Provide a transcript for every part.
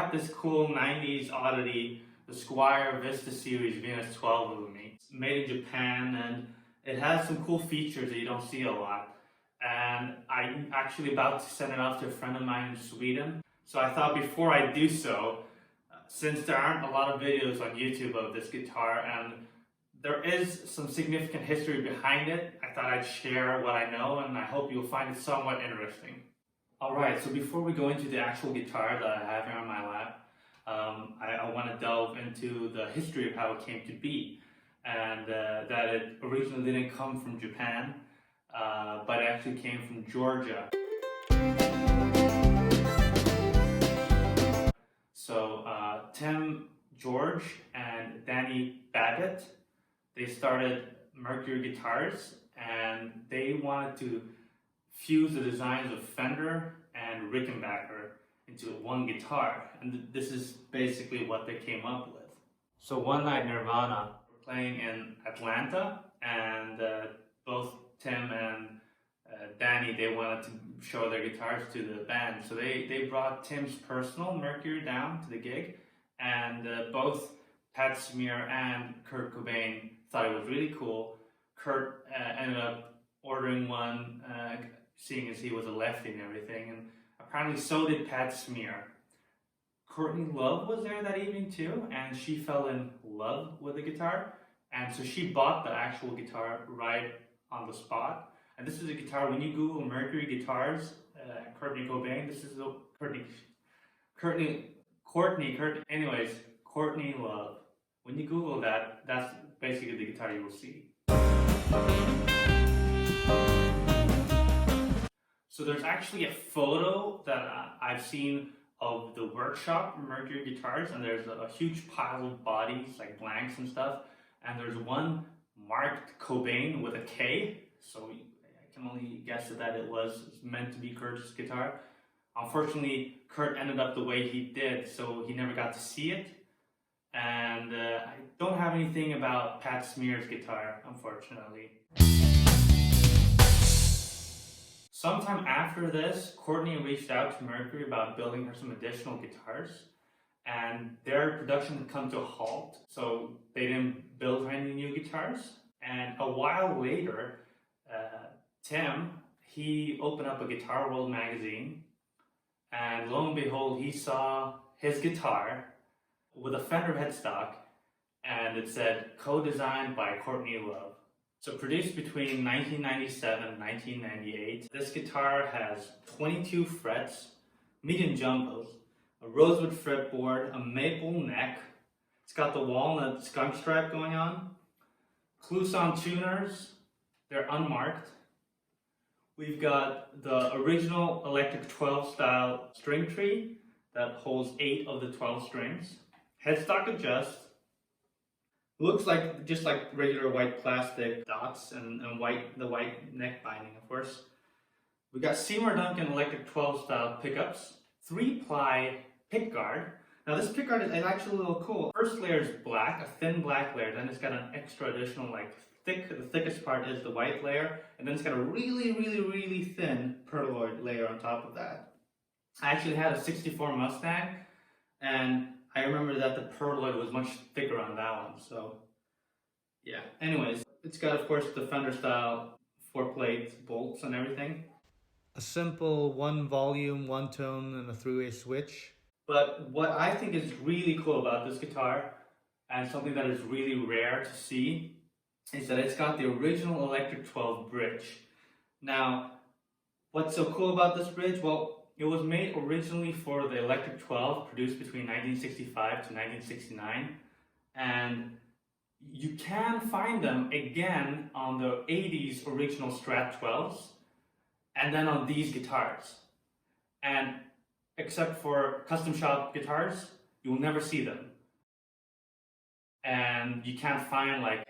got this cool 90s oddity, the Squier Vista series Venus 12 with me. It's made in Japan and it has some cool features that you don't see a lot. And I'm actually about to send it off to a friend of mine in Sweden. So I thought before I do so, since there aren't a lot of videos on YouTube of this guitar and there is some significant history behind it, I thought I'd share what I know and I hope you'll find it somewhat interesting. Alright, so before we go into the actual guitar that I have here on my lap, I want to delve into the history of how it came to be. And that it originally didn't come from Japan, but it actually came from Georgia. So Tim George and Danny Babbitt, they started Mercury Guitars and they wanted to fuse the designs of Fender and Rickenbacker into one guitar, and this is basically what they came up with. So one night Nirvana were playing in Atlanta, and both Tim and Danny, they wanted to show their guitars to the band, so they brought Tim's personal Mercury down to the gig, and both Pat Smear and Kurt Cobain thought it was really cool. Kurt ended up ordering one, seeing as he was a lefty and everything, and apparently so did Pat Smear. Courtney Love was there that evening too, and she fell in love with the guitar, and so she bought the actual guitar right on the spot. And this is a guitar, when you Google Mercury guitars, Courtney Cobain, this is the Courtney Love. When you Google that, that's basically the guitar you will see. So there's actually a photo that I've seen of the workshop Mercury guitars, and there's a huge pile of bodies, like blanks and stuff, and there's one marked Cobain with a K, so I can only guess that it was meant to be Kurt's guitar. Unfortunately, Kurt ended up the way he did, so he never got to see it, and I don't have anything about Pat Smear's guitar, unfortunately. Sometime after this, Courtney reached out to Mercury about building her some additional guitars, and their production had come to a halt, so they didn't build her any new guitars. And a while later, Tim, he opened up a Guitar World magazine, and lo and behold, he saw his guitar with a Fender headstock, and it said, co-designed by Courtney Love. So produced between 1997 and 1998, this guitar has 22 frets, medium jumbos, a rosewood fretboard, a maple neck. It's got the walnut skunk stripe going on, Kluson tuners, they're unmarked. We've got the original electric 12 style string tree that holds 8 of the 12 strings. Headstock adjust. Looks like just like regular white plastic dots and the white neck binding, of course. We got Seymour Duncan electric 12 style pickups, 3-ply pickguard. Now this pickguard is actually a little cool. First layer is black, a thin black layer. Then it's got an extra additional the thickest part is the white layer, and then it's got a really thin perloid layer on top of that. I actually had a '64 Mustang, and I remember that the perloid was much thicker on that one, so yeah. Anyways, it's got, of course, the Fender style 4-plate bolts and everything. A simple 1-volume, 1-tone, and a 3-way switch. But what I think is really cool about this guitar, and something that is really rare to see, is that it's got the original electric 12 bridge. Now, what's so cool about this bridge? Well, it was made originally for the electric 12, produced between 1965 to 1969, and you can find them again on the 80s original Strat 12s, and then on these guitars. And except for custom shop guitars, you will never see them. And you can't find like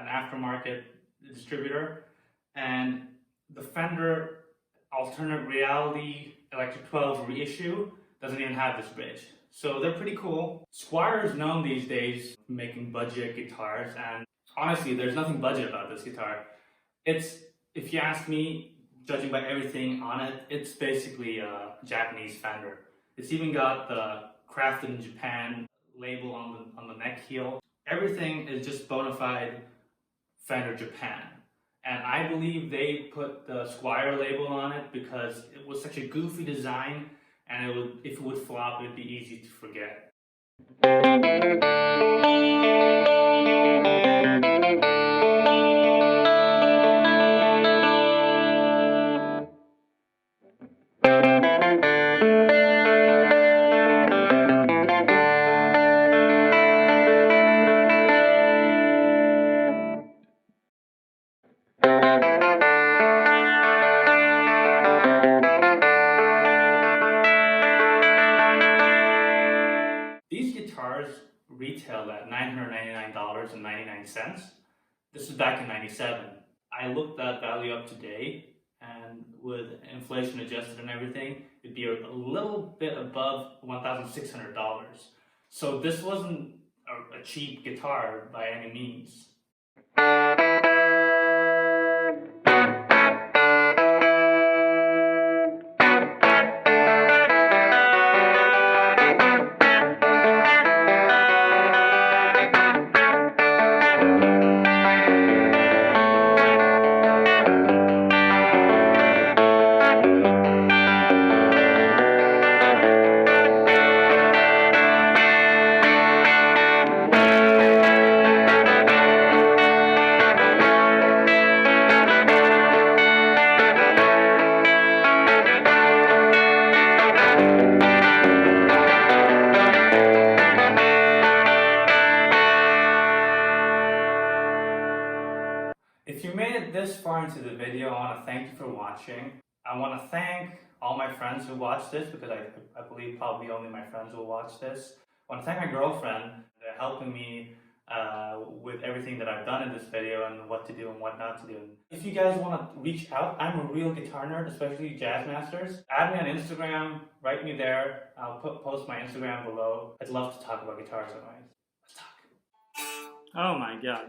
an aftermarket distributor. And the Fender Alternate Reality Electric 12 reissue doesn't even have this bridge. So they're pretty cool. Squier is known these days for making budget guitars, and honestly, there's nothing budget about this guitar. It's, if you ask me, judging by everything on it, it's basically a Japanese Fender. It's even got the crafted in Japan label on the neck heel. Everything is just bona fide Fender Japan. And I believe they put the Squier label on it because it was such a goofy design, and if it would flop, it would be easy to forget. These guitars retailed at $999.99. This is back in '97. I looked that value up today, and with inflation adjusted and everything, it'd be a little bit above $1,600. So this wasn't a cheap guitar by any means. If you made it this far into the video, I want to thank you for watching. I want to thank all my friends who watched this, because I believe probably only my friends will watch this. I want to thank my girlfriend for helping me with everything that I've done in this video and what to do and what not to do. If you guys want to reach out, I'm a real guitar nerd, especially jazz masters. Add me on Instagram, write me there. I'll post my Instagram below. I'd love to talk about guitars anyways. Let's talk. Oh my god.